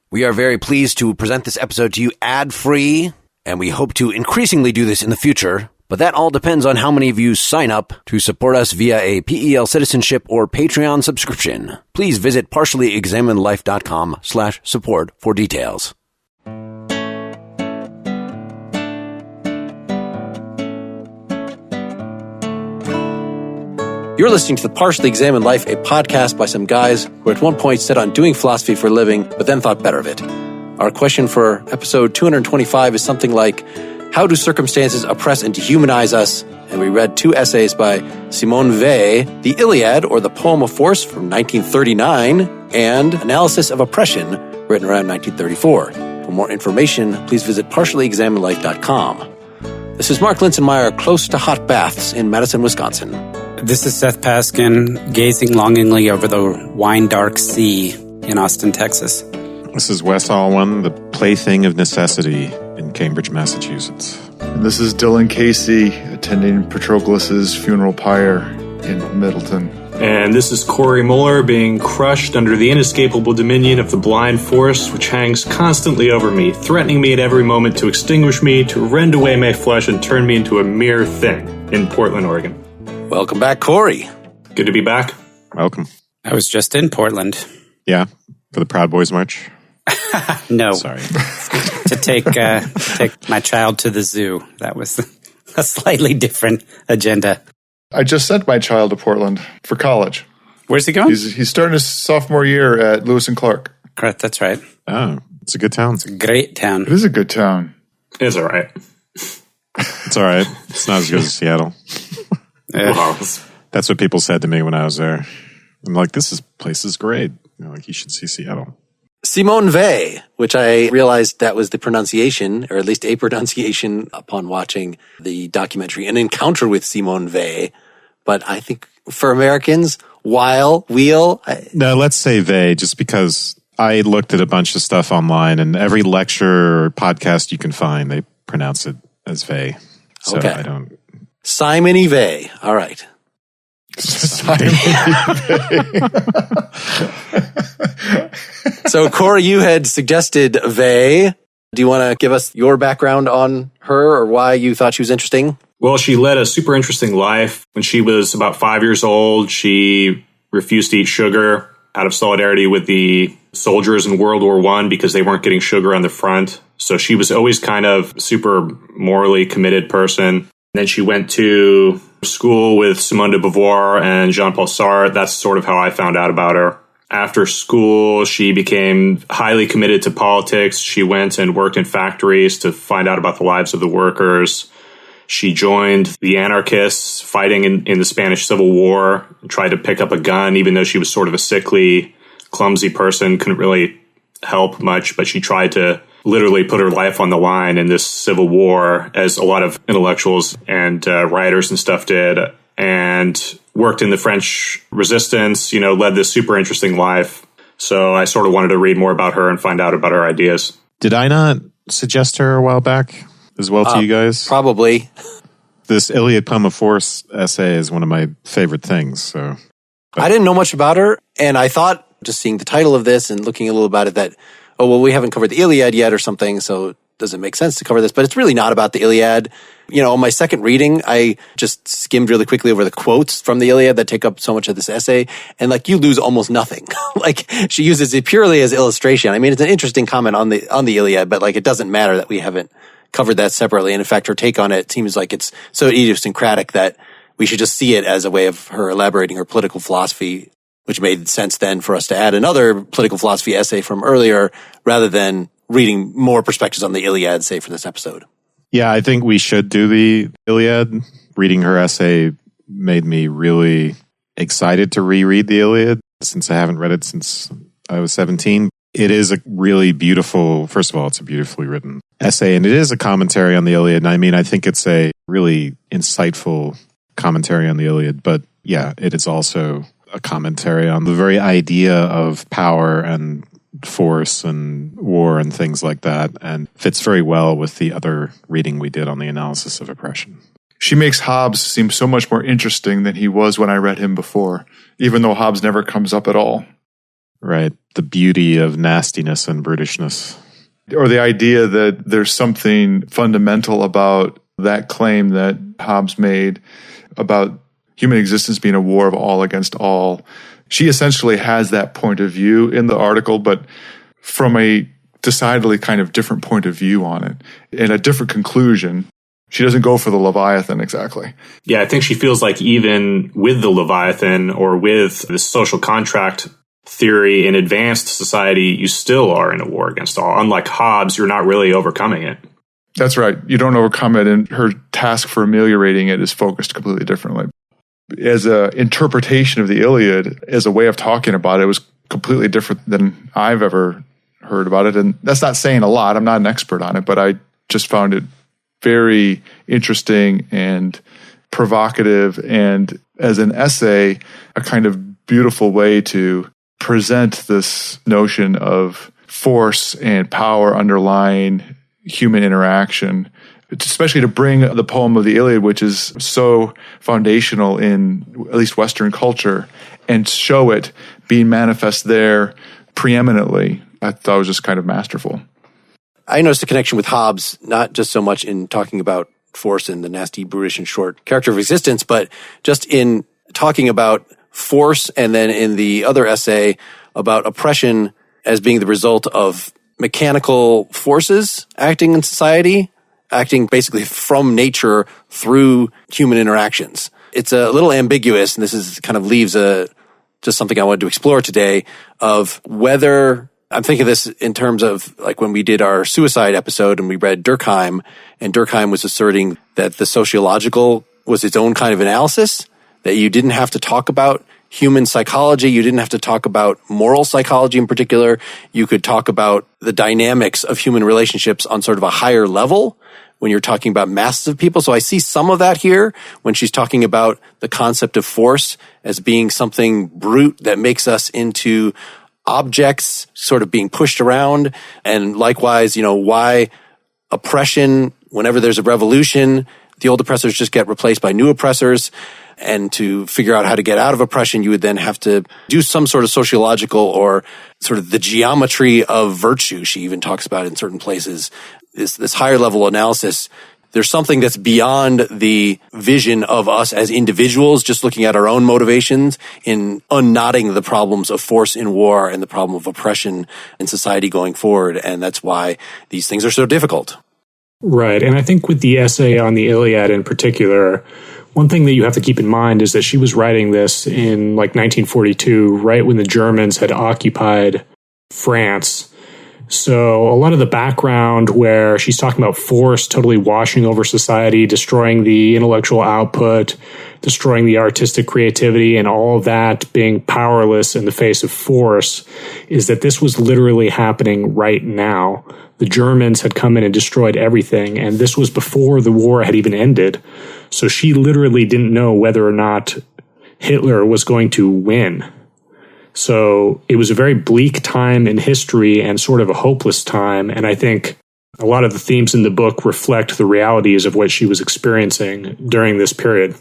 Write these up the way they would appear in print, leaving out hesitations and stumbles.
We are very pleased to present this episode to you ad-free, and we hope to increasingly do this in the future. But that all depends on how many of you sign up to support us via a PEL citizenship or Patreon subscription. Please visit partiallyexaminedlife.com/support for details. You're listening to The Partially Examined Life, a podcast by some guys who at one point set on doing philosophy for a living, but then thought better of it. Our question for episode 225 is something like, how do circumstances oppress and dehumanize us? And we read two essays by Simone Weil, The Iliad, or The Poem of Force from 1939, and Analysis of Oppression, written around 1934. For more information, please visit partiallyexaminedlife.com. This is Mark Linsenmeyer, close to hot baths in Madison, Wisconsin. This is Seth Paskin, gazing longingly over the wine-dark sea in Austin, Texas. This is Wes Alwan, the plaything of necessity in Cambridge, Massachusetts. And this is Dylan Casey, attending Patroclus's funeral pyre in Middleton. And this is Corey Mohler, being crushed under the inescapable dominion of the blind force which hangs constantly over me, threatening me at every moment to extinguish me, to rend away my flesh and turn me into a mere thing in Portland, Oregon. Welcome back, Corey. Good to be back. Welcome. I was just in Portland. Yeah, for the Proud Boys March? No. Sorry. to take my child to the zoo. That was a slightly different agenda. I just sent my child to Portland for college. Where's he going? He's starting his sophomore year at Lewis and Clark. Correct, that's right. Oh, it's a good town. It's a great town. It is a good town. It's all right. It's all right. It's not as good as Seattle. Wow. That's what people said to me when I was there. I'm like, this place is great. Like, you should see Seattle. Simone Weil, which I realized that was the pronunciation, or at least a pronunciation upon watching the documentary An Encounter with Simone Weil. But I think for Americans, Weil. No, let's say they, just because I looked at a bunch of stuff online, and every lecture or podcast you can find, they pronounce it as Vai. So okay. I don't... Simone Weil. All right. Simone So, Corey, you had suggested Vai. Do you want to give us your background on her or why you thought she was interesting? Well, she led a super interesting life. When she was about 5 years old, she refused to eat sugar out of solidarity with the soldiers in World War I because they weren't getting sugar on the front. So she was always kind of super morally committed person. Then she went to school with Simone de Beauvoir and Jean-Paul Sartre. That's sort of how I found out about her. After school, she became highly committed to politics. She went and worked in factories to find out about the lives of the workers. She joined the anarchists fighting in the Spanish Civil War, and tried to pick up a gun, even though she was sort of a sickly, clumsy person, couldn't really help much, but she tried to literally put her life on the line in this civil war, as a lot of intellectuals and writers and stuff did, and worked in the French resistance, led this super interesting life. So I sort of wanted to read more about her and find out about her ideas. Did I not suggest her a while back as well to you guys? Probably. This Iliad Poem of Force essay is one of my favorite things. So I didn't know much about her, and I thought, just seeing the title of this and looking a little about it, that, we haven't covered the Iliad yet or something, so does it make sense to cover this? But it's really not about the Iliad. On my second reading, I just skimmed really quickly over the quotes from the Iliad that take up so much of this essay, and you lose almost nothing. She uses it purely as illustration. I mean, it's an interesting comment on the Iliad, but it doesn't matter that we haven't covered that separately. And in fact, her take on it seems like it's so idiosyncratic that we should just see it as a way of her elaborating her political philosophy, which made sense then for us to add another political philosophy essay from earlier rather than reading more perspectives on the Iliad, say, for this episode. Yeah, I think we should do the Iliad. Reading her essay made me really excited to reread the Iliad, since I haven't read it since I was 17. It is a really beautiful, first of all, it's a beautifully written essay, and it is a commentary on the Iliad. And I mean, I think it's a really insightful commentary on the Iliad, but yeah, it is also a commentary on the very idea of power and force and war and things like that, and fits very well with the other reading we did on the analysis of oppression. She makes Hobbes seem so much more interesting than he was when I read him before, even though Hobbes never comes up at all. Right. The beauty of nastiness and brutishness. Or the idea that there's something fundamental about that claim that Hobbes made about human existence being a war of all against all. She essentially has that point of view in the article, but from a decidedly kind of different point of view on it and a different conclusion. She doesn't go for the Leviathan exactly. Yeah, I think she feels like even with the Leviathan or with the social contract theory in advanced society, you still are in a war against all. Unlike Hobbes, you're not really overcoming it. That's right. You don't overcome it, and her task for ameliorating it is focused completely differently. As an interpretation of the Iliad, as a way of talking about it, was completely different than I've ever heard about it. And that's not saying a lot. I'm not an expert on it, but I just found it very interesting and provocative, and as an essay, a kind of beautiful way to present this notion of force and power underlying human interaction, especially to bring the poem of the Iliad, which is so foundational in at least Western culture, and show it being manifest there preeminently. I thought it was just kind of masterful. I noticed a connection with Hobbes, not just so much in talking about force and the nasty, brutish, and short character of existence, but just in talking about force, and then in the other essay about oppression as being the result of mechanical forces acting in society, acting basically from nature through human interactions. It's a little ambiguous, and this is kind of leaves just something I wanted to explore today, of whether, I'm thinking of this in terms of like when we did our suicide episode and we read Durkheim, and Durkheim was asserting that the sociological was its own kind of analysis, that you didn't have to talk about human psychology, you didn't have to talk about moral psychology in particular, you could talk about the dynamics of human relationships on sort of a higher level when you're talking about masses of people. So I see some of that here when she's talking about the concept of force as being something brute that makes us into objects sort of being pushed around. And likewise, why oppression, whenever there's a revolution, the old oppressors just get replaced by new oppressors. And to figure out how to get out of oppression, you would then have to do some sort of sociological or sort of the geometry of virtue. She even talks about in certain places, this higher level analysis. There's something that's beyond the vision of us as individuals, just looking at our own motivations, in unknotting the problems of force in war and the problem of oppression in society going forward. And that's why these things are so difficult. Right. And I think with the essay on the Iliad in particular, one thing that you have to keep in mind is that she was writing this in 1942, right when the Germans had occupied France. So a lot of the background where she's talking about force totally washing over society, destroying the intellectual output, destroying the artistic creativity, and all of that being powerless in the face of force, is that this was literally happening right now. The Germans had come in and destroyed everything, and this was before the war had even ended. So she literally didn't know whether or not Hitler was going to win. So it was a very bleak time in history and sort of a hopeless time. And I think a lot of the themes in the book reflect the realities of what she was experiencing during this period.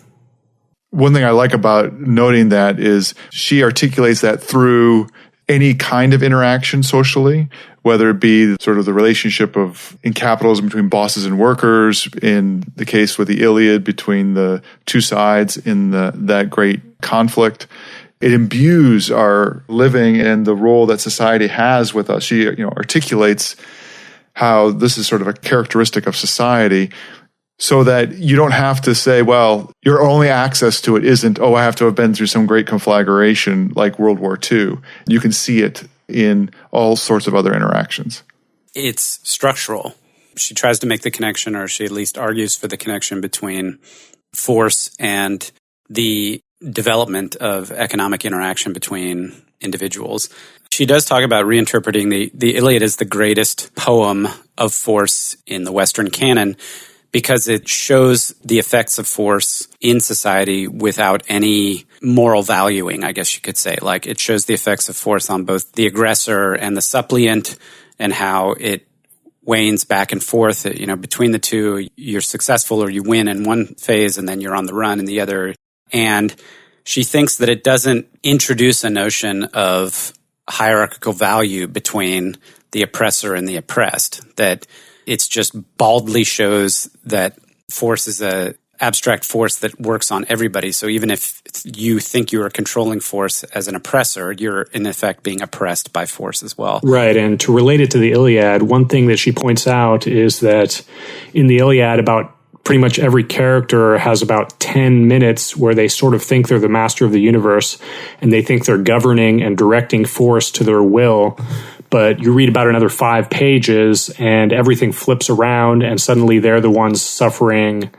One thing I like about noting that is she articulates that through any kind of interaction socially, whether it be sort of the relationship in capitalism between bosses and workers, in the case with the Iliad between the two sides in that great conflict. It imbues our living and the role that society has with us. She articulates how this is sort of a characteristic of society, so that you don't have to say, well, your only access to it isn't, I have to have been through some great conflagration like World War II. You can see it in all sorts of other interactions. It's structural. She tries to make the connection, or she at least argues for the connection between force and the development of economic interaction between individuals. She does talk about reinterpreting the Iliad as the greatest poem of force in the Western canon, because it shows the effects of force in society without any moral valuing, I guess you could say. Like, it shows the effects of force on both the aggressor and the suppliant, and how it wanes back and forth. Between the two, you're successful or you win in one phase, and then you're on the run in the other. And she thinks that it doesn't introduce a notion of hierarchical value between the oppressor and the oppressed, that it's just baldly shows that force is a abstract force that works on everybody. So even if you think you're a controlling force as an oppressor, you're in effect being oppressed by force as well. Right. And to relate it to the Iliad, one thing that she points out is that in the Iliad, about pretty much every character has about 10 minutes where they sort of think they're the master of the universe and they think they're governing and directing force to their will. But you read about another 5 pages and everything flips around and suddenly they're the ones suffering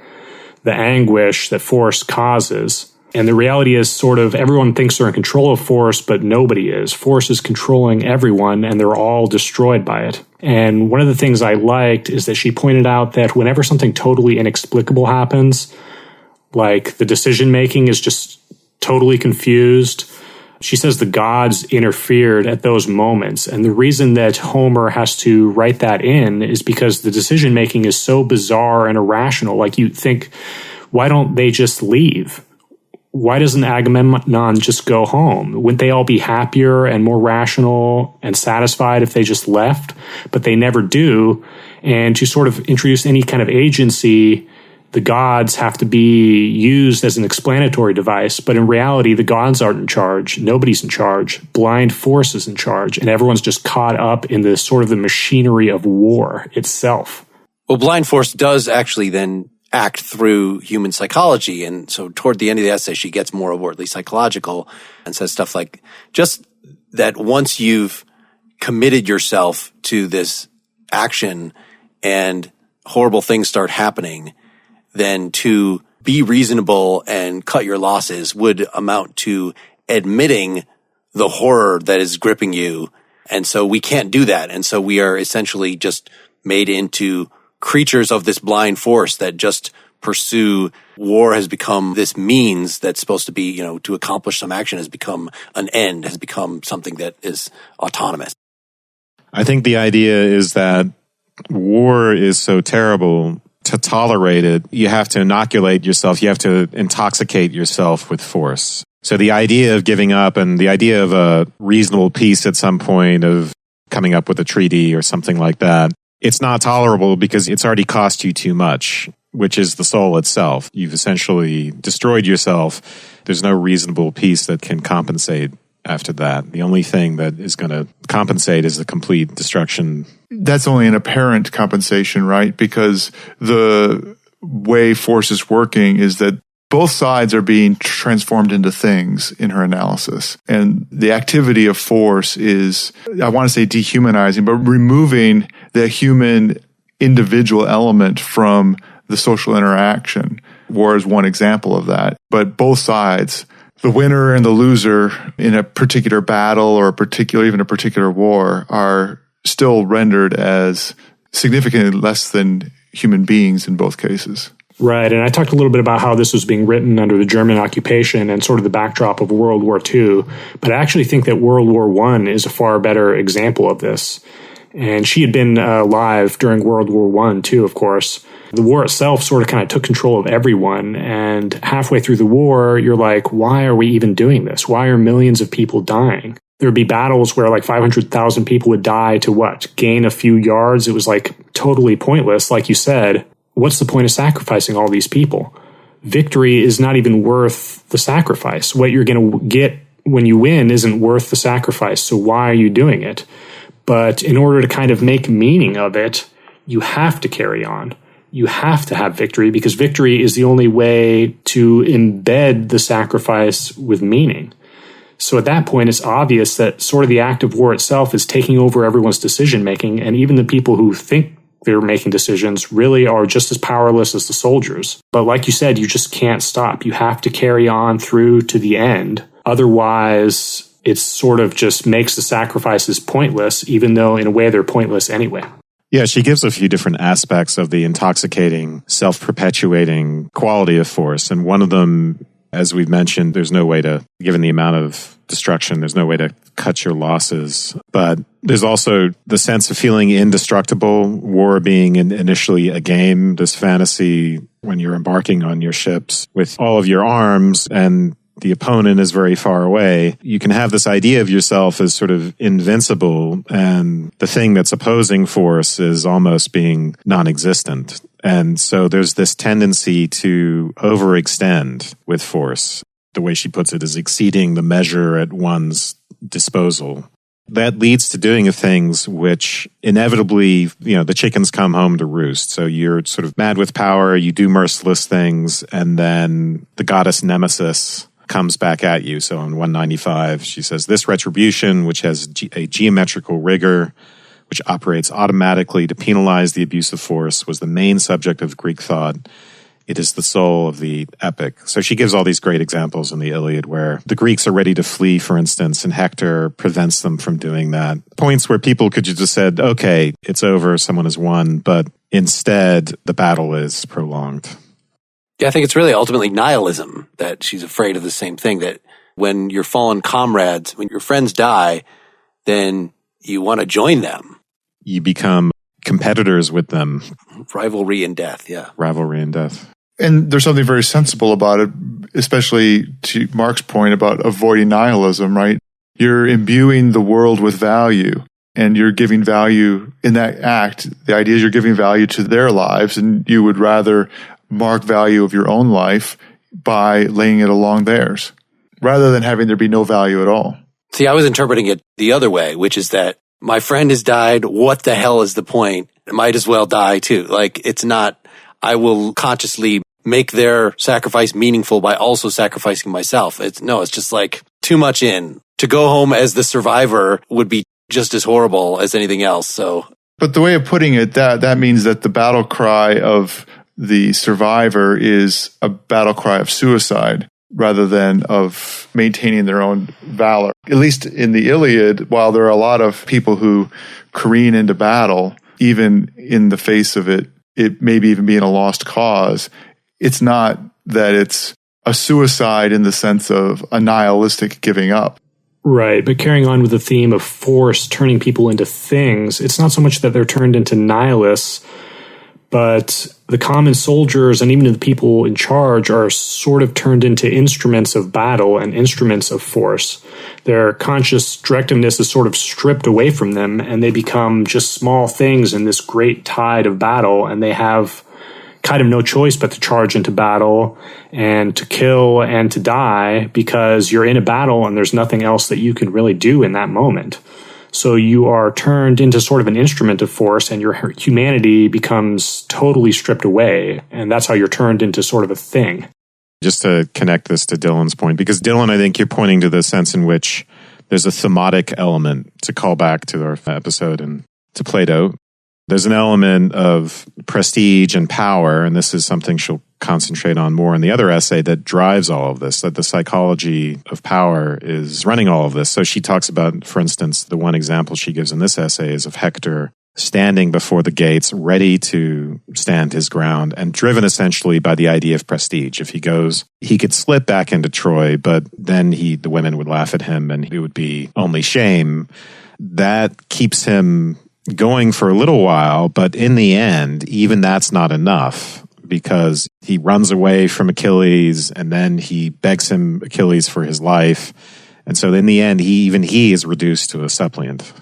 the anguish that force causes. And the reality is sort of everyone thinks they're in control of force, but nobody is. Force is controlling everyone and they're all destroyed by it. And one of the things I liked is that she pointed out that whenever something totally inexplicable happens, like the decision making is just totally confused, she says the gods interfered at those moments. And the reason that Homer has to write that in is because the decision making is so bizarre and irrational. Like you think, why don't they just leave? Why doesn't Agamemnon just go home? Wouldn't they all be happier and more rational and satisfied if they just left? But they never do. And to sort of introduce any kind of agency, the gods have to be used as an explanatory device. But in reality, the gods aren't in charge. Nobody's in charge. Blind force is in charge. And everyone's just caught up in the sort of the machinery of war itself. Well, blind force does actually then act through human psychology. And so toward the end of the essay, she gets more overtly psychological and says stuff like just that once you've committed yourself to this action and horrible things start happening, then to be reasonable and cut your losses would amount to admitting the horror that is gripping you. And so we can't do that. And so we are essentially just made into creatures of this blind force that just pursue. War has become this means that's supposed to be, to accomplish some action, has become an end, has become something that is autonomous. I think the idea is that war is so terrible. To tolerate it, you have to inoculate yourself. You have to intoxicate yourself with force. So the idea of giving up and the idea of a reasonable peace at some point, of coming up with a treaty or something like that, it's not tolerable because it's already cost you too much, which is the soul itself. You've essentially destroyed yourself. There's no reasonable peace that can compensate after that. The only thing that is going to compensate is the complete destruction. That's only an apparent compensation, right? Because the way force is working is that both sides are being transformed into things in her analysis. And the activity of force is, I want to say dehumanizing, but removing the human individual element from the social interaction. War is one example of that. But both sides, the winner and the loser in a particular battle or even a particular war, are still rendered as significantly less than human beings in both cases. Right. And I talked a little bit about how this was being written under the German occupation and sort of the backdrop of World War II. But I actually think that World War I is a far better example of this. And she had been alive during World War I too, of course. The war itself sort of kind of took control of everyone. And halfway through the war, you're like, why are we even doing this? Why are millions of people dying? There would be battles where like 500,000 people would die to what? Gain a few yards? It was like totally pointless. Like you said, what's the point of sacrificing all these people? Victory is not even worth the sacrifice. What you're going to get when you win isn't worth the sacrifice. So why are you doing it? But in order to kind of make meaning of it, you have to carry on. You have to have victory because victory is the only way to embed the sacrifice with meaning. So at that point, it's obvious that sort of the act of war itself is taking over everyone's decision making. And even the people who think they're making decisions really are just as powerless as the soldiers. But like you said, you just can't stop. You have to carry on through to the end. Otherwise, it sort of just makes the sacrifices pointless, even though in a way they're pointless anyway. Yeah, she gives a few different aspects of the intoxicating, self-perpetuating quality of force. And one of them, as we've mentioned, there's no way to, given the amount of destruction, there's no way to cut your losses. But there's also the sense of feeling indestructible, war being initially a game, this fantasy when you're embarking on your ships with all of your arms and the opponent is very far away, you can have this idea of yourself as sort of invincible, and the thing that's opposing force is almost being non-existent. And so there's this tendency to overextend with force. The way she puts it is exceeding the measure at one's disposal. That leads to doing things which inevitably, the chickens come home to roost. So you're sort of mad with power, you do merciless things, and then the goddess Nemesis comes back at you. So in 195, she says, this retribution, which has a geometrical rigor, which operates automatically to penalize the abuse of force, was the main subject of Greek thought. It is the soul of the epic. So she gives all these great examples in the Iliad where the Greeks are ready to flee, for instance, and Hector prevents them from doing that. Points where people could just have said, okay, it's over, someone has won, but instead the battle is prolonged. Yeah, I think it's really ultimately nihilism that she's afraid of the same thing, that when your fallen comrades, when your friends die, then you want to join them. You become competitors with them. Rivalry in death, yeah. Rivalry in death. And there's something very sensible about it, especially to Mark's point about avoiding nihilism, right? You're imbuing the world with value, and you're giving value in that act. The idea is you're giving value to their lives, and you would rather mark value of your own life by laying it along theirs, rather than having there be no value at all. See, I was interpreting it the other way, which is that my friend has died. What the hell is the point? I might as well die too. Like, it's not, I will consciously make their sacrifice meaningful by also sacrificing myself. It's just like too much in. To go home as the survivor would be just as horrible as anything else. So, but the way of putting it, that means that the battle cry of the survivor is a battle cry of suicide rather than of maintaining their own valor. At least in the Iliad, while there are a lot of people who careen into battle, even in the face of it maybe even being a lost cause, it's not that it's a suicide in the sense of a nihilistic giving up. Right, but carrying on with the theme of force turning people into things, it's not so much that they're turned into nihilists, but the common soldiers and even the people in charge are sort of turned into instruments of battle and instruments of force. Their conscious directiveness is sort of stripped away from them, and they become just small things in this great tide of battle, and they have kind of no choice but to charge into battle and to kill and to die, because you're in a battle and there's nothing else that you can really do in that moment. So you are turned into sort of an instrument of force, and your humanity becomes totally stripped away. And that's how you're turned into sort of a thing. Just to connect this to Dylan's point, because Dylan, I think you're pointing to the sense in which there's a thematic element, to call back to our episode and to Plato. There's an element of prestige and power, and this is something she'll concentrate on more in the other essay, that drives all of this, that the psychology of power is running all of this. So she talks about, for instance, the one example she gives in this essay is of Hector standing before the gates, ready to stand his ground, and driven essentially by the idea of prestige. If he goes, he could slip back into Troy, but then the women would laugh at him and it would be only shame. That keeps him going for a little while, but in the end, even that's not enough, because he runs away from Achilles and then he begs Achilles for his life. And so in the end, he is reduced to a suppliant.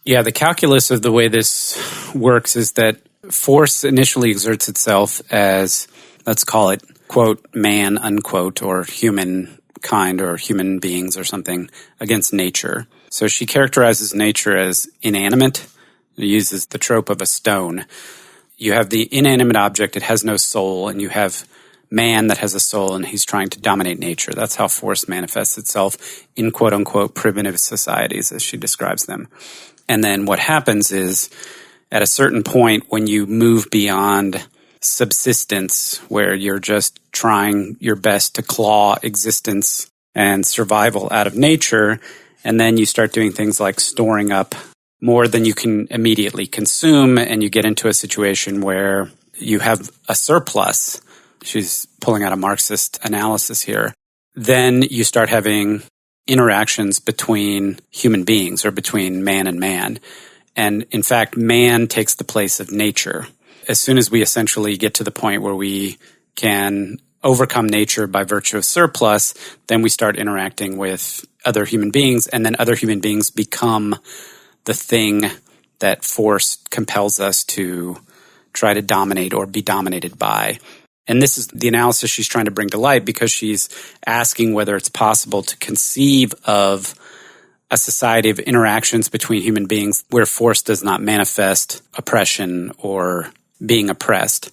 Yeah, the calculus of the way this works is that force initially exerts itself as, let's call it, quote, man, unquote, or humankind or human beings or something, against nature. So she characterizes nature as inanimate. It uses the trope of a stone. You have the inanimate object, it has no soul, and you have man that has a soul, and he's trying to dominate nature. That's how force manifests itself in quote-unquote primitive societies, as she describes them. And then what happens is, at a certain point, when you move beyond subsistence, where you're just trying your best to claw existence and survival out of nature, and then you start doing things like storing up more than you can immediately consume, and you get into a situation where you have a surplus. She's pulling out a Marxist analysis here. Then you start having interactions between human beings, or between man and man. And in fact, man takes the place of nature. As soon as we essentially get to the point where we can overcome nature by virtue of surplus, then we start interacting with other human beings, and then other human beings become the thing that force compels us to try to dominate or be dominated by. And this is the analysis she's trying to bring to light, because she's asking whether it's possible to conceive of a society of interactions between human beings where force does not manifest oppression or being oppressed.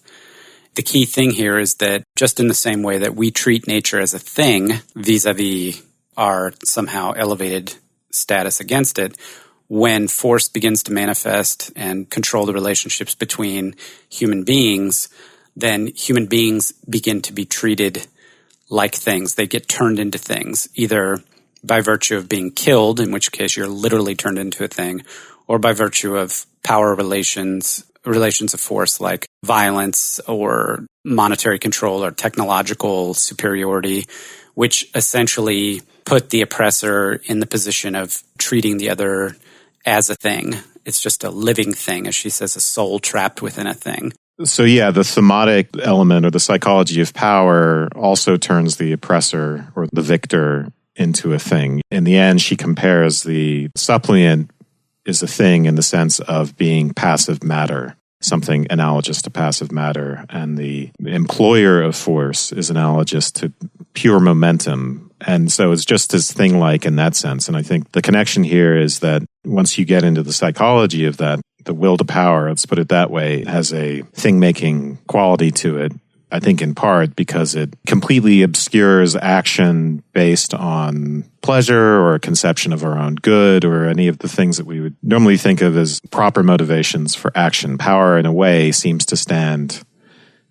The key thing here is that just in the same way that we treat nature as a thing vis-a-vis our somehow elevated status against it, when force begins to manifest and control the relationships between human beings, then human beings begin to be treated like things. They get turned into things, either by virtue of being killed, in which case you're literally turned into a thing, or by virtue of power relations of force like violence or monetary control or technological superiority, which essentially put the oppressor in the position of treating the other as a thing. It's just a living thing, as she says, a soul trapped within a thing. So yeah, the thematic element or the psychology of power also turns the oppressor or the victor into a thing. In the end, she compares the suppliant is a thing in the sense of being passive matter, something analogous to passive matter, and the employer of force is analogous to pure momentum. And so it's just as thing-like in that sense. And I think the connection here is that once you get into the psychology of that, the will to power, let's put it that way, has a thing-making quality to it. I think in part because it completely obscures action based on pleasure or a conception of our own good or any of the things that we would normally think of as proper motivations for action. Power, in a way, seems to stand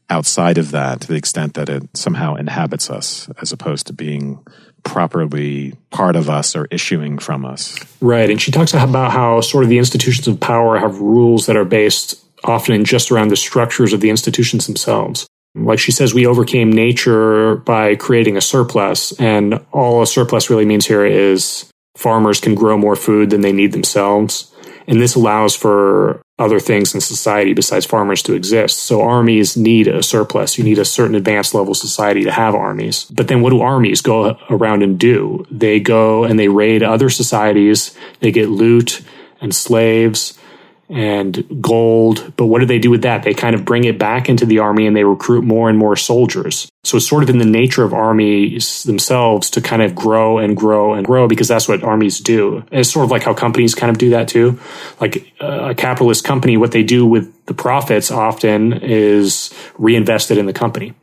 outside of that to the extent that it somehow inhabits us as opposed to being properly part of us or issuing from us. Right. And she talks about how sort of the institutions of power have rules that are based often in just around the structures of the institutions themselves. Like she says, we overcame nature by creating a surplus, and all a surplus really means here is farmers can grow more food than they need themselves. And this allows for other things in society besides farmers to exist. So armies need a surplus. You need a certain advanced level society to have armies. But then what do armies go around and do? They go and they raid other societies. They get loot and slaves and gold. But what do they do with that? They kind of bring it back into the army and they recruit more and more soldiers. So it's sort of in the nature of armies themselves to kind of grow and grow and grow, because that's what armies do. And it's sort of like how companies kind of do that too. Like a capitalist company, what they do with the profits often is reinvested in the company.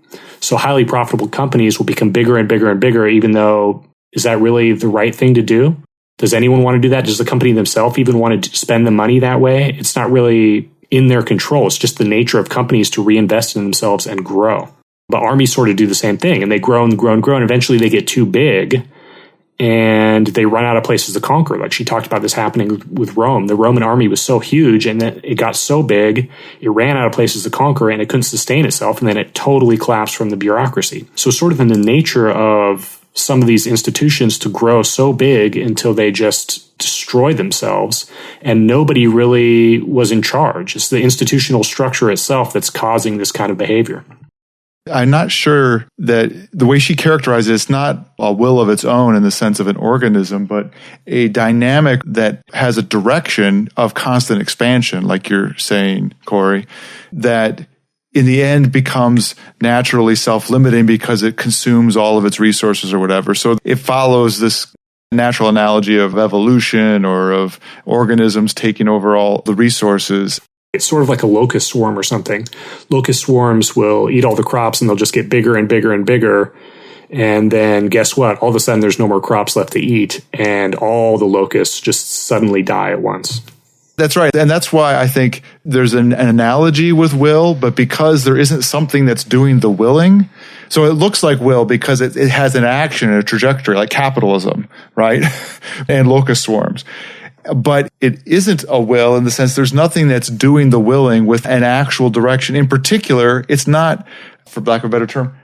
So highly profitable companies will become bigger and bigger and bigger, even though, is that really the right thing to do? Does anyone want to do that? Does the company themselves even want to spend the money that way? It's not really in their control. It's just the nature of companies to reinvest in themselves and grow. But armies sort of do the same thing, and they grow and grow and grow, and eventually they get too big and they run out of places to conquer. Like she talked about this happening with Rome. The Roman army was so huge and then it got so big, it ran out of places to conquer and it couldn't sustain itself, and then it totally collapsed from the bureaucracy. So sort of in the nature of some of these institutions to grow so big until they just destroy themselves and nobody really was in charge. It's the institutional structure itself that's causing this kind of behavior. I'm not sure that the way she characterizes it's not a will of its own in the sense of an organism, but a dynamic that has a direction of constant expansion, like you're saying, Corey, that in the end becomes naturally self-limiting because it consumes all of its resources or whatever. So it follows this natural analogy of evolution or of organisms taking over all the resources. It's sort of like a locust swarm or something. Locust swarms will eat all the crops and they'll just get bigger and bigger and bigger. And then guess what? All of a sudden there's no more crops left to eat and all the locusts just suddenly die at once. That's right. And that's why I think there's an analogy with will, but because there isn't something that's doing the willing, so it looks like will because it has an action and a trajectory, like capitalism, right? And locust swarms. But it isn't a will in the sense there's nothing that's doing the willing with an actual direction. In particular, it's not, for lack of a better term,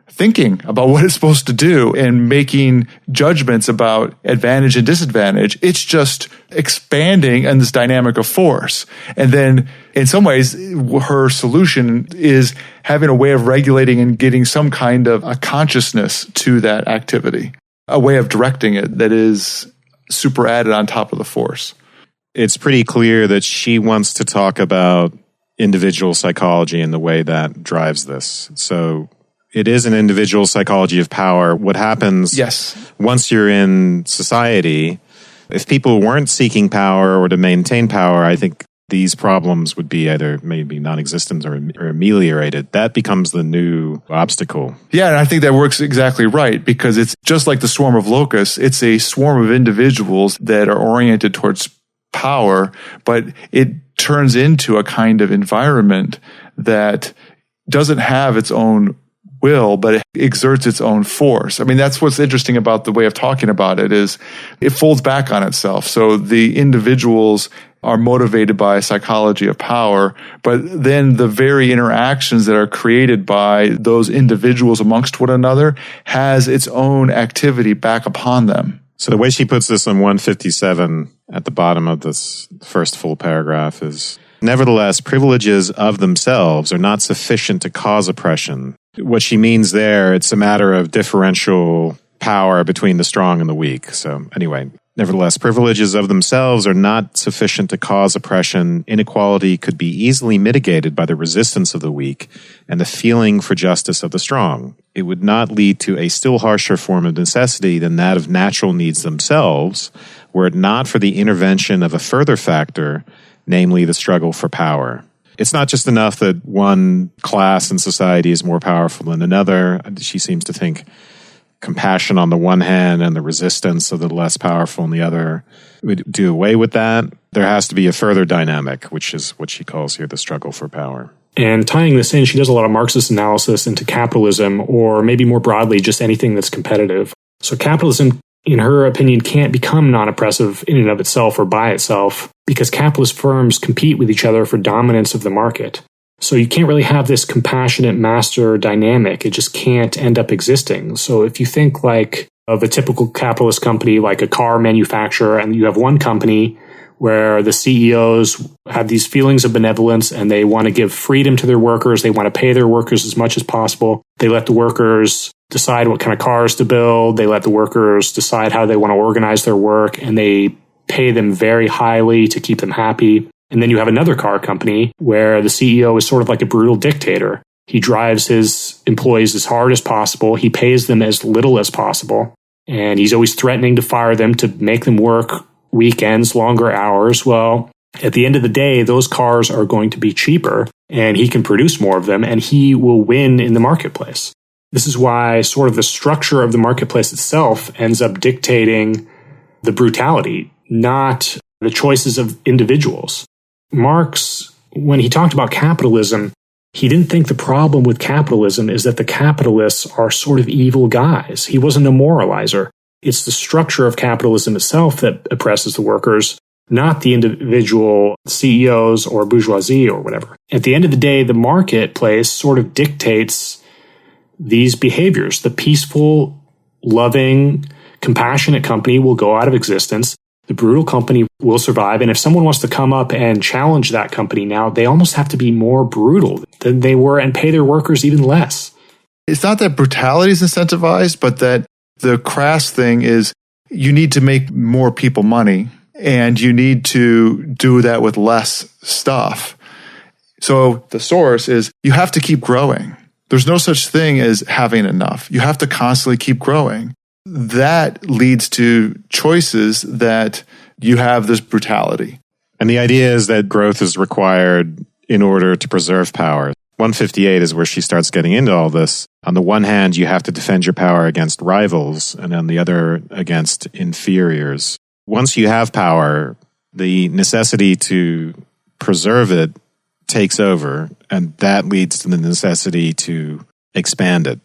thinking about what it's supposed to do and making judgments about advantage and disadvantage. It's just expanding in this dynamic of force. And then in some ways, her solution is having a way of regulating and getting some kind of a consciousness to that activity, a way of directing it that is super added on top of the force. It's pretty clear that she wants to talk about individual psychology and the way that drives this. So it is an individual psychology of power. What happens once you're in society, if people weren't seeking power or to maintain power, I think these problems would be either maybe non-existent or ameliorated. That becomes the new obstacle. Yeah, and I think that works exactly right, because it's just like the swarm of locusts. It's a swarm of individuals that are oriented towards power, but it turns into a kind of environment that doesn't have its own will, but it exerts its own force. I mean, that's what's interesting about the way of talking about it, is it folds back on itself. So the individuals are motivated by a psychology of power, but then the very interactions that are created by those individuals amongst one another has its own activity back upon them. So the way she puts this on 157 at the bottom of this first full paragraph is, nevertheless, privileges of themselves are not sufficient to cause oppression. What she means there, it's a matter of differential power between the strong and the weak. So anyway, nevertheless, privileges of themselves are not sufficient to cause oppression. Inequality could be easily mitigated by the resistance of the weak and the feeling for justice of the strong. It would not lead to a still harsher form of necessity than that of natural needs themselves, were it not for the intervention of a further factor, namely the struggle for power. It's not just enough that one class in society is more powerful than another. She seems to think compassion on the one hand and the resistance of the less powerful on the other would do away with that. There has to be a further dynamic, which is what she calls here the struggle for power. And tying this in, she does a lot of Marxist analysis into capitalism, or maybe more broadly, just anything that's competitive. So capitalism, in her opinion, can't become non-oppressive in and of itself or by itself, because capitalist firms compete with each other for dominance of the market. So you can't really have this compassionate master dynamic. It just can't end up existing. So if you think like of a typical capitalist company, like a car manufacturer, and you have one company where the CEOs have these feelings of benevolence and they want to give freedom to their workers. They want to pay their workers as much as possible. They let the workers decide what kind of cars to build. They let the workers decide how they want to organize their work, and they pay them very highly to keep them happy. And then you have another car company where the CEO is sort of like a brutal dictator. He drives his employees as hard as possible. He pays them as little as possible. And he's always threatening to fire them, to make them work weekends, longer hours. Well, at the end of the day, those cars are going to be cheaper and he can produce more of them and he will win in the marketplace. This is why sort of the structure of the marketplace itself ends up dictating the brutality, not the choices of individuals. Marx, when he talked about capitalism, he didn't think the problem with capitalism is that the capitalists are sort of evil guys. He wasn't a moralizer. It's the structure of capitalism itself that oppresses the workers, not the individual CEOs or bourgeoisie or whatever. At the end of the day, the marketplace sort of dictates these behaviors. The peaceful, loving, compassionate company will go out of existence. The brutal company will survive. And if someone wants to come up and challenge that company now, they almost have to be more brutal than they were and pay their workers even less. It's not that brutality is incentivized, but that the crass thing is you need to make more people money and you need to do that with less stuff. So the source is you have to keep growing. There's no such thing as having enough. You have to constantly keep growing. That leads to choices that you have this brutality. And the idea is that growth is required in order to preserve power. 158 is where she starts getting into all this. On the one hand, you have to defend your power against rivals, and on the other, against inferiors. Once you have power, the necessity to preserve it takes over, and that leads to the necessity to expand it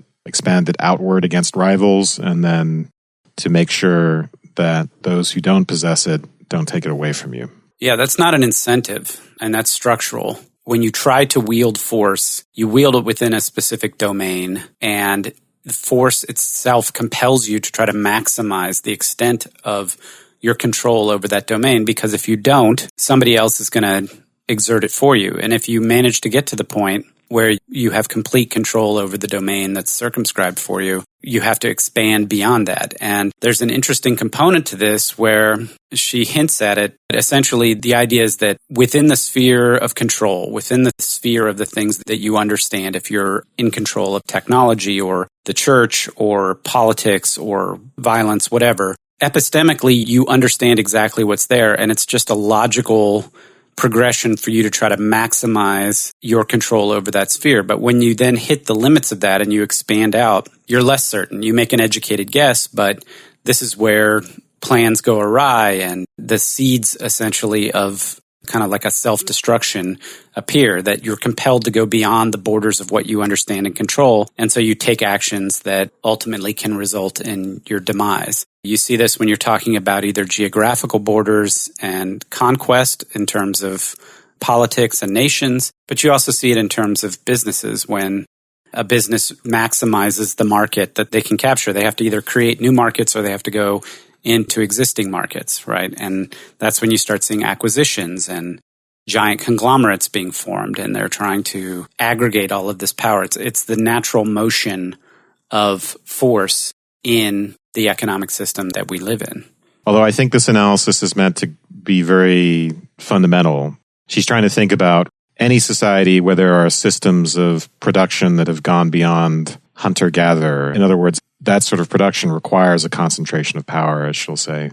outward against rivals, and then to make sure that those who don't possess it don't take it away from you. Yeah, that's not an incentive, and that's structural. When you try to wield force, you wield it within a specific domain, and force itself compels you to try to maximize the extent of your control over that domain, because if you don't, somebody else is going to exert it for you. And if you manage to get to the point where you have complete control over the domain that's circumscribed for you, you have to expand beyond that. And there's an interesting component to this where she hints at it. Essentially, the idea is that within the sphere of control, within the sphere of the things that you understand, if you're in control of technology or the church or politics or violence, whatever, epistemically, you understand exactly what's there. And it's just a logical progression for you to try to maximize your control over that sphere. But when you then hit the limits of that and you expand out, you're less certain. You make an educated guess, but this is where plans go awry and the seeds essentially of kind of like a self-destruction appear, that you're compelled to go beyond the borders of what you understand and control. And so you take actions that ultimately can result in your demise. You see this when you're talking about either geographical borders and conquest in terms of politics and nations, but you also see it in terms of businesses. When a business maximizes the market that they can capture, they have to either create new markets or they have to go into existing markets, right? And that's when you start seeing acquisitions and giant conglomerates being formed, and they're trying to aggregate all of this power. It's the natural motion of force in the economic system that we live in. Although I think this analysis is meant to be very fundamental. She's trying to think about any society where there are systems of production that have gone beyond hunter-gatherer. In other words, that sort of production requires a concentration of power, as she'll say.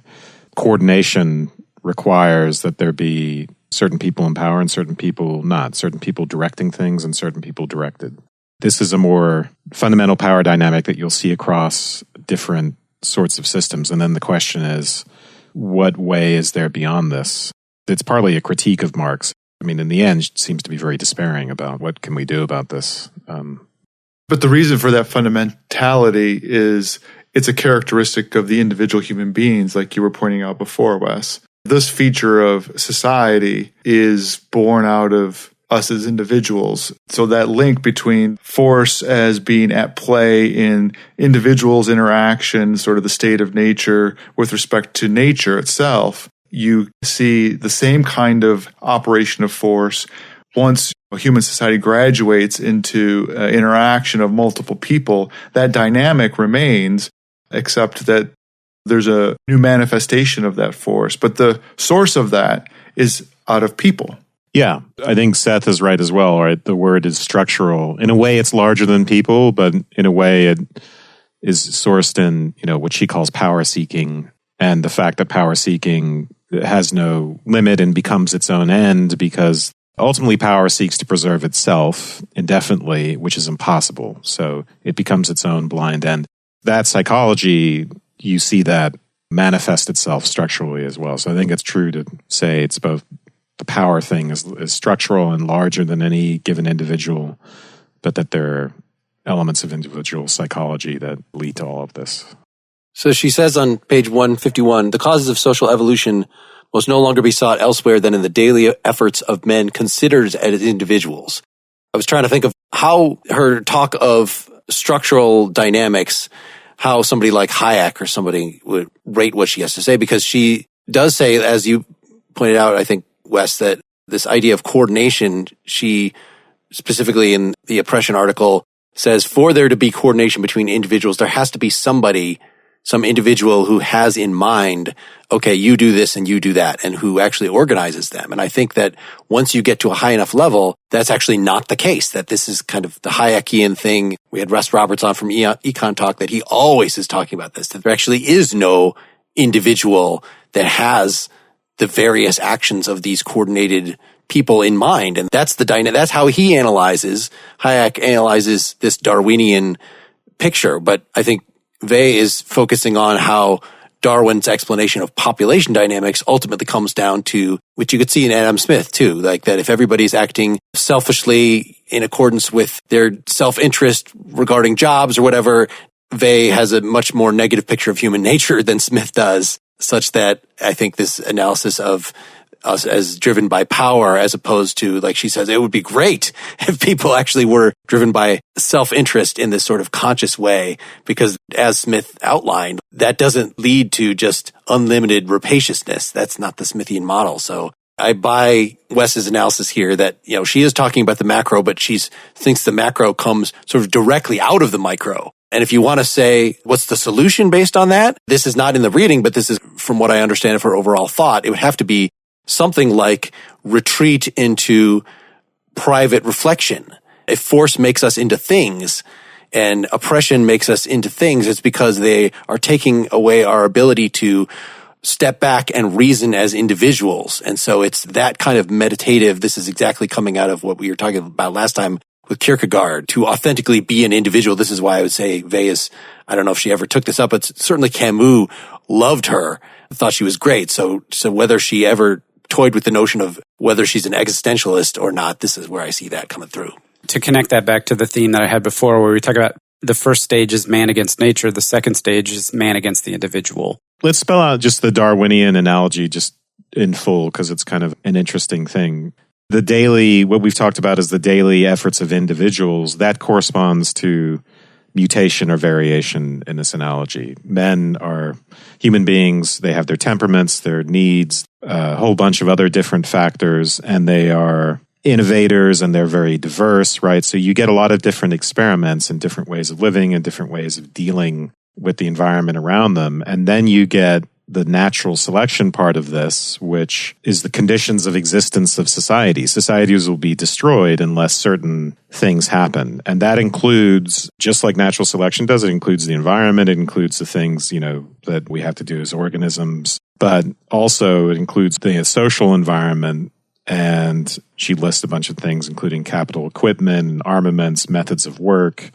Coordination requires that there be certain people in power and certain people not, certain people directing things and certain people directed. This is a more fundamental power dynamic that you'll see across different sorts of systems. And then the question is, what way is there beyond this? It's partly a critique of Marx. I mean, in the end, it seems to be very despairing about what can we do about this. But the reason for that fundamentality is it's a characteristic of the individual human beings, like you were pointing out before, Wes. This feature of society is born out of us as individuals. So that link between force as being at play in individuals' interaction, sort of the state of nature with respect to nature itself, you see the same kind of operation of force once a human society graduates into interaction of multiple people. That dynamic remains, except that there's a new manifestation of that force. But the source of that is out of people. Yeah, I think Seth is right as well. Right? The word is structural. In a way, it's larger than people, but in a way, it is sourced in what she calls power seeking, and the fact that power seeking has no limit and becomes its own end, because ultimately power seeks to preserve itself indefinitely, which is impossible. So it becomes its own blind end. That psychology, you see that manifest itself structurally as well. So I think it's true to say it's both the power thing is structural and larger than any given individual, but that there are elements of individual psychology that lead to all of this. So she says on page 151, the causes of social evolution must no longer be sought elsewhere than in the daily efforts of men considered as individuals. I was trying to think of how her talk of structural dynamics, how somebody like Hayek or somebody would rate what she has to say, because she does say, as you pointed out, I think, Wes, that this idea of coordination, she specifically in the oppression article says, for there to be coordination between individuals, there has to be somebody, some individual who has in mind, okay, you do this and you do that, and who actually organizes them. And I think that once you get to a high enough level, that's actually not the case, that this is kind of the Hayekian thing. We had Russ Roberts on from Econ Talk that he always is talking about this, that there actually is no individual that has the various actions of these coordinated people in mind. And that's that's how he analyzes, Hayek analyzes this Darwinian picture. But I think Weil is focusing on how Darwin's explanation of population dynamics ultimately comes down to, which you could see in Adam Smith too, like that if everybody's acting selfishly in accordance with their self-interest regarding jobs or whatever, Weil has a much more negative picture of human nature than Smith does, such that I think this analysis of us as driven by power, as opposed to, like she says, it would be great if people actually were driven by self-interest in this sort of conscious way, because as Smith outlined, that doesn't lead to just unlimited rapaciousness. That's not the Smithian model. So I buy Wes's analysis here that, she is talking about the macro, but she thinks the macro comes sort of directly out of the micro. And if you want to say, what's the solution based on that? This is not in the reading, but this is from what I understand of her overall thought. It would have to be something like retreat into private reflection. If force makes us into things and oppression makes us into things, it's because they are taking away our ability to step back and reason as individuals. And so it's that kind of meditative. This is exactly coming out of what we were talking about last time with Kierkegaard, to authentically be an individual. This is why I would say Weiss, I don't know if she ever took this up, but certainly Camus loved her, thought she was great. So whether she ever toyed with the notion of whether she's an existentialist or not, this is where I see that coming through. To connect that back to the theme that I had before, where we talk about the first stage is man against nature, the second stage is man against the individual. Let's spell out just the Darwinian analogy just in full, because it's kind of an interesting thing. The daily, what we've talked about is the daily efforts of individuals. That corresponds to mutation or variation in this analogy. Men are human beings. They have their temperaments, their needs, a whole bunch of other different factors, and they are innovators and they're very diverse, right? So you get a lot of different experiments and different ways of living and different ways of dealing with the environment around them. And then you get the natural selection part of this, which is the conditions of existence of society. Societies will be destroyed unless certain things happen. And that includes, just like natural selection does, it includes the environment, it includes the things, that we have to do as organisms, but also it includes the social environment. And she lists a bunch of things, including capital equipment, armaments, methods of work,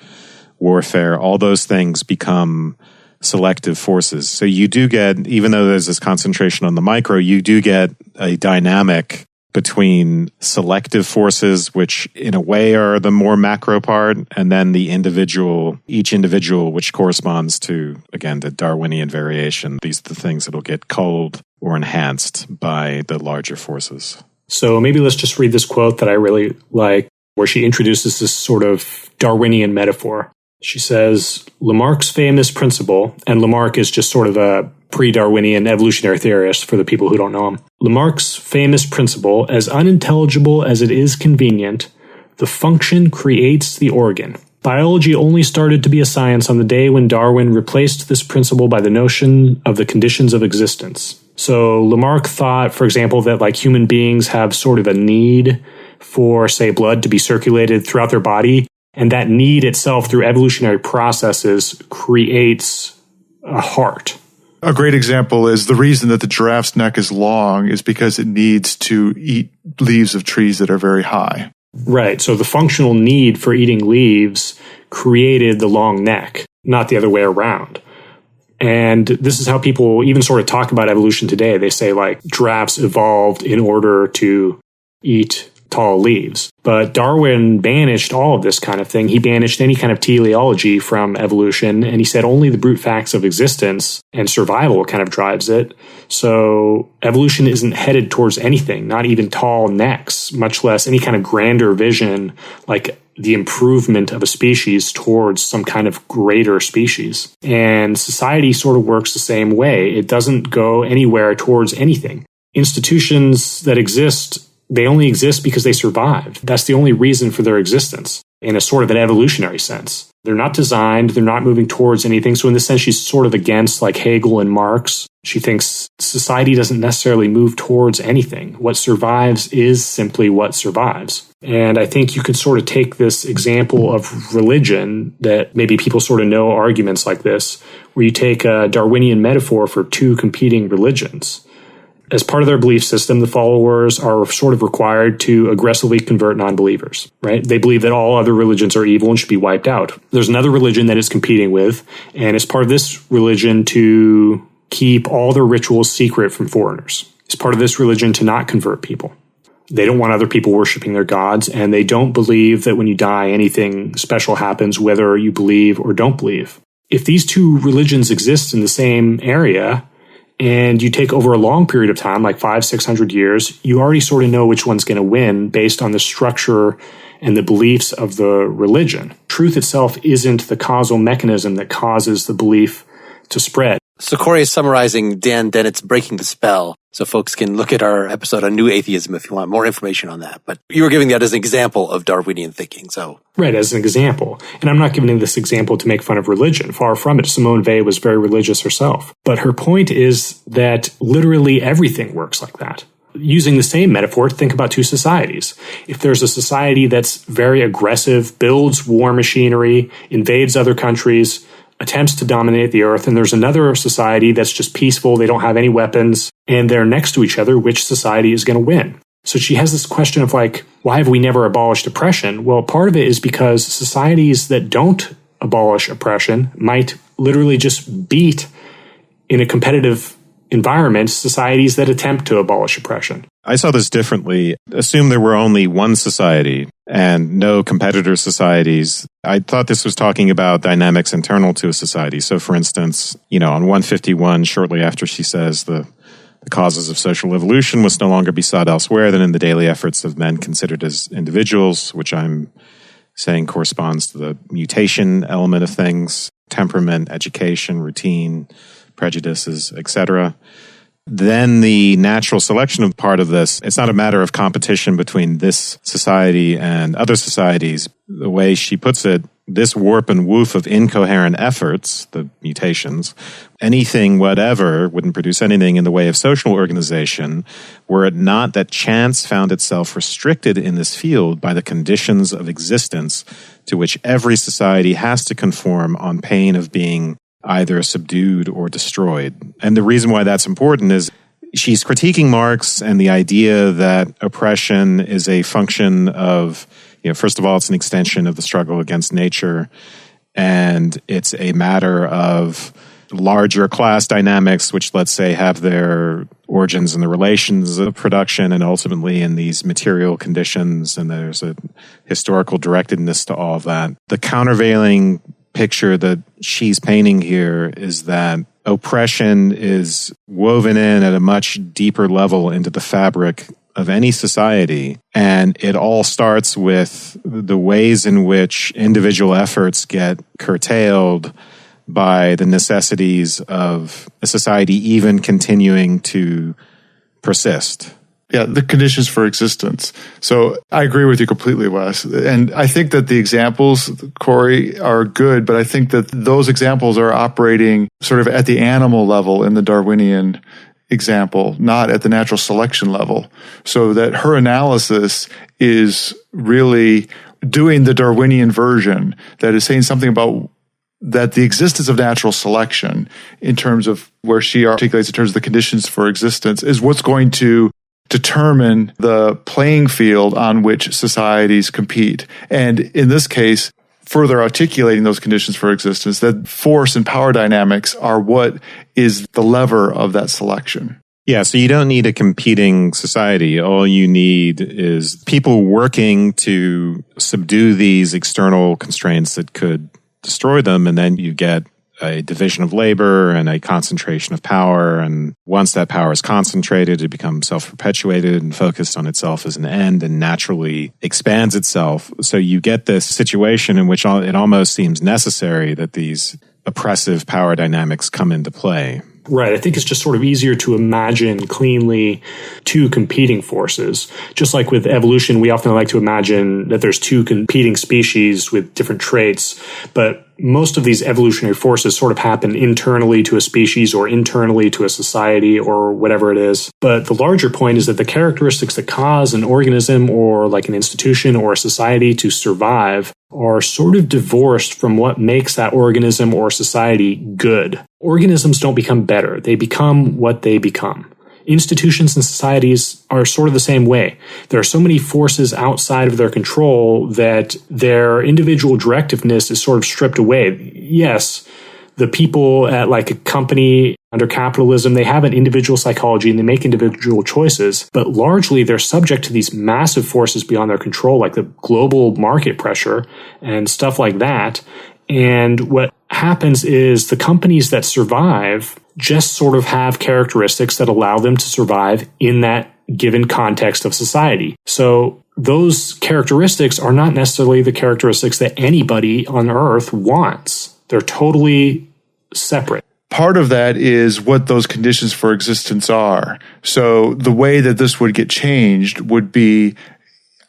warfare. All those things become selective forces. So you do get, even though there's this concentration on the micro, you do get a dynamic between selective forces, which in a way are the more macro part, and then the individual, each individual, which corresponds to, again, the Darwinian variation. These are the things that will get culled or enhanced by the larger forces. So maybe let's just read this quote that I really like, where she introduces this sort of Darwinian metaphor. She says, Lamarck's famous principle, and Lamarck is just sort of a pre-Darwinian evolutionary theorist for the people who don't know him. Lamarck's famous principle, as unintelligible as it is convenient, the function creates the organ. Biology only started to be a science on the day when Darwin replaced this principle by the notion of the conditions of existence. So Lamarck thought, for example, that like human beings have sort of a need for, say, blood to be circulated throughout their body. And that need itself, through evolutionary processes, creates a heart. A great example is the reason that the giraffe's neck is long is because it needs to eat leaves of trees that are very high. Right. So the functional need for eating leaves created the long neck, not the other way around. And this is how people even sort of talk about evolution today. They say like giraffes evolved in order to eat tall leaves. But Darwin banished all of this kind of thing. He banished any kind of teleology from evolution, and he said only the brute facts of existence and survival kind of drives it. So evolution isn't headed towards anything, not even tall necks, much less any kind of grander vision like the improvement of a species towards some kind of greater species. And society sort of works the same way. It doesn't go anywhere towards anything. Institutions that exist, they only exist because they survived. That's the only reason for their existence in a sort of an evolutionary sense. They're not designed. They're not moving towards anything. So in this sense, she's sort of against like Hegel and Marx. She thinks society doesn't necessarily move towards anything. What survives is simply what survives. And I think you could sort of take this example of religion that maybe people sort of know arguments like this, where you take a Darwinian metaphor for two competing religions. As part of their belief system, the followers are sort of required to aggressively convert non-believers, right? They believe that all other religions are evil and should be wiped out. There's another religion that it's competing with, and it's part of this religion to keep all their rituals secret from foreigners. It's part of this religion to not convert people. They don't want other people worshiping their gods, and they don't believe that when you die, anything special happens, whether you believe or don't believe. If these two religions exist in the same area, and you take over a long period of time, like 500-600 years, you already sort of know which one's going to win based on the structure and the beliefs of the religion. Truth itself isn't the causal mechanism that causes the belief to spread. So Corey is summarizing Dan Dennett's Breaking the Spell, so folks can look at our episode on New Atheism if you want more information on that. But you were giving that as an example of Darwinian thinking, so... Right, as an example. And I'm not giving this example to make fun of religion. Far from it. Simone Weil was very religious herself. But her point is that literally everything works like that. Using the same metaphor, think about two societies. If there's a society that's very aggressive, builds war machinery, invades other countries, attempts to dominate the earth, and there's another society that's just peaceful, they don't have any weapons, and they're next to each other, which society is going to win? So she has this question of like, why have we never abolished oppression? Well, part of it is because societies that don't abolish oppression might literally just beat, in a competitive environment, societies that attempt to abolish oppression. I saw this differently. Assume there were only one society and no competitor societies. I thought this was talking about dynamics internal to a society. So for instance, on 151, shortly after she says the causes of social evolution must no longer be sought elsewhere than in the daily efforts of men considered as individuals, which I'm saying corresponds to the mutation element of things, temperament, education, routine, prejudices, etc. Then the natural selection of part of this, it's not a matter of competition between this society and other societies. The way she puts it, this warp and woof of incoherent efforts, the mutations, anything whatever wouldn't produce anything in the way of social organization were it not that chance found itself restricted in this field by the conditions of existence to which every society has to conform on pain of being either subdued or destroyed. And the reason why that's important is she's critiquing Marx and the idea that oppression is a function of, first of all, it's an extension of the struggle against nature, and it's a matter of larger class dynamics, which, let's say, have their origins in the relations of production and ultimately in these material conditions, and there's a historical directedness to all of that. The countervailing picture that she's painting here is that oppression is woven in at a much deeper level into the fabric of any society, and it all starts with the ways in which individual efforts get curtailed by the necessities of a society even continuing to persist. Yeah, the conditions for existence. So I agree with you completely, Wes. And I think that the examples, Corey, are good, but I think that those examples are operating sort of at the animal level in the Darwinian example, not at the natural selection level. So that her analysis is really doing the Darwinian version that is saying something about that the existence of natural selection in terms of where she articulates in terms of the conditions for existence is what's going to determine the playing field on which societies compete. And in this case, further articulating those conditions for existence, that force and power dynamics are what is the lever of that selection. Yeah, so you don't need a competing society. All you need is people working to subdue these external constraints that could destroy them, and then you get a division of labor and a concentration of power. And once that power is concentrated, it becomes self-perpetuated and focused on itself as an end and naturally expands itself. So you get this situation in which it almost seems necessary that these oppressive power dynamics come into play. Right. I think it's just sort of easier to imagine cleanly two competing forces. Just like with evolution, we often like to imagine that there's two competing species with different traits, but most of these evolutionary forces sort of happen internally to a species or internally to a society or whatever it is. But the larger point is that the characteristics that cause an organism or like an institution or a society to survive are sort of divorced from what makes that organism or society good. Organisms don't become better. They become what they become. Institutions and societies are sort of the same way. There are so many forces outside of their control that their individual directiveness is sort of stripped away. Yes, the people at like a company under capitalism, they have an individual psychology and they make individual choices, but largely they're subject to these massive forces beyond their control, like the global market pressure and stuff like that. And what happens is the companies that survive, just sort of have characteristics that allow them to survive in that given context of society. So those characteristics are not necessarily the characteristics that anybody on Earth wants. They're totally separate. Part of that is what those conditions for existence are. So the way that this would get changed would be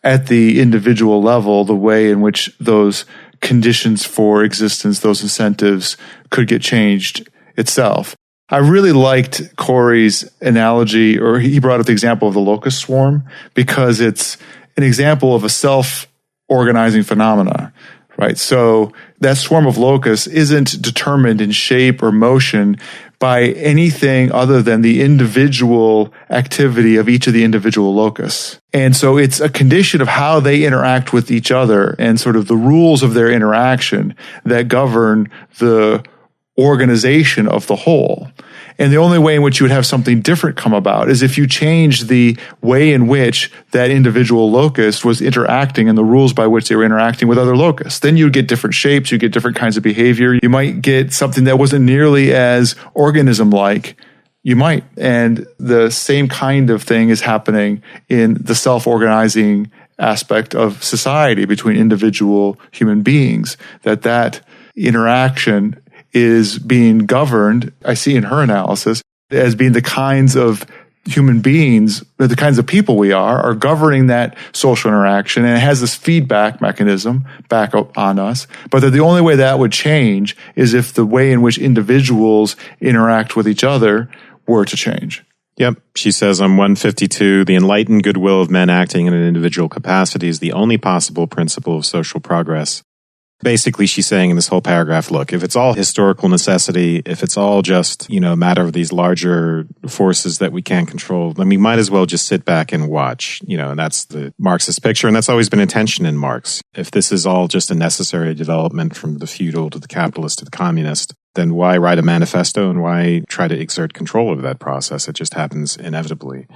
at the individual level, the way in which those conditions for existence, those incentives could get changed itself. I really liked Corey's analogy, or he brought up the example of the locust swarm, because it's an example of a self-organizing phenomena, right? So that swarm of locusts isn't determined in shape or motion by anything other than the individual activity of each of the individual locusts. And so it's a condition of how they interact with each other and sort of the rules of their interaction that govern the organization of the whole. And the only way in which you would have something different come about is if you change the way in which that individual locust was interacting and the rules by which they were interacting with other locusts. Then you'd get different shapes, you get different kinds of behavior. You might get something that wasn't nearly as organism-like. You might. And the same kind of thing is happening in the self-organizing aspect of society between individual human beings, that interaction is being governed, I see in her analysis, as being the kinds of human beings, the kinds of people we are governing that social interaction. And it has this feedback mechanism back on us. But that the only way that would change is if the way in which individuals interact with each other were to change. Yep. She says on 152, the enlightened goodwill of men acting in an individual capacity is the only possible principle of social progress. Basically, she's saying in this whole paragraph, look, if it's all historical necessity, if it's all just, a matter of these larger forces that we can't control, then we might as well just sit back and watch, and that's the Marxist picture. And that's always been a tension in Marx. If this is all just a necessary development from the feudal to the capitalist to the communist, then why write a manifesto and why try to exert control over that process? It just happens inevitably.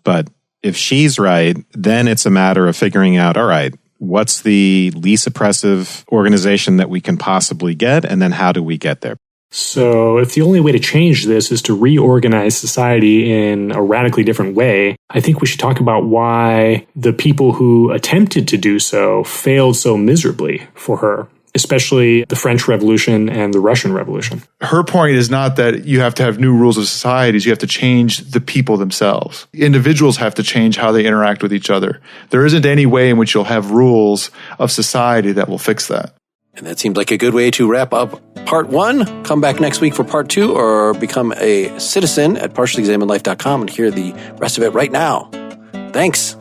But if she's right, then it's a matter of figuring out, all right, what's the least oppressive organization that we can possibly get, and then how do we get there? So if the only way to change this is to reorganize society in a radically different way, I think we should talk about why the people who attempted to do so failed so miserably for her, especially the French Revolution and the Russian Revolution. Her point is not that you have to have new rules of societies. You have to change the people themselves. Individuals have to change how they interact with each other. There isn't any way in which you'll have rules of society that will fix that. And that seems like a good way to wrap up part 1. Come back next week for part 2, or become a citizen at partiallyexaminedlife.com and hear the rest of it right now. Thanks.